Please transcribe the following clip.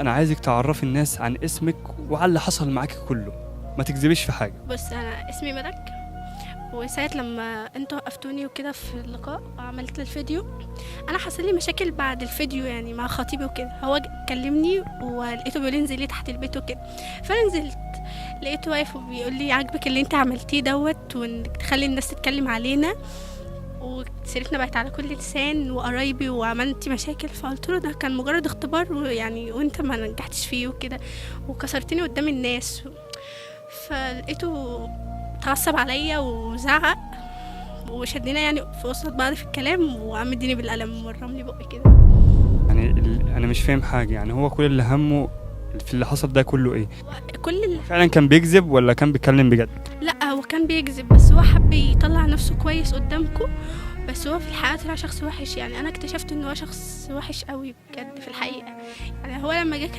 انا عايزك تعرفي الناس عن اسمك وعلى اللي حصل معاكي كله، ما تكذبيش في حاجه. بص، انا اسمي ملك. وساعة لما انتوا وقفتوني وكده في اللقاء وعملت الفيديو، انا حصل لي مشاكل بعد الفيديو يعني مع خطيبي وكده. هو كلمني ولقيته بيقول لي انزلي تحت البيت وكده، فانا نزلت لقيته واقف وبيقول لي عاجبك اللي انت عملتيه دوت، وانك تخلي الناس تتكلم علينا وسيرتنا بقت على كل لسان وقرايبي وعملتي مشاكل. فقلت له ده كان مجرد اختبار ويعني وانت ما نجحتش فيه وكده، وكسرتني قدام الناس. فلقيته اتعصب عليا وزعق وشدينا يعني في وسط بعض في الكلام، وقام مديني بالقلم وورم لي بقي كده. يعني انا مش فاهم حاجه، يعني هو كل اللي همه في اللي حصل ده كله ايه؟ كل اللي فعلا كان بيكذب ولا كان بيتكلم بجد؟ لا، هو كان بيكذب، بس هو حب يطلع نفسه كويس قدامكم، بس هو في الحقيقة طلع شخص وحش. يعني انا اكتشفت ان هو شخص وحش قوي بجد في الحقيقة. يعني هو لما جه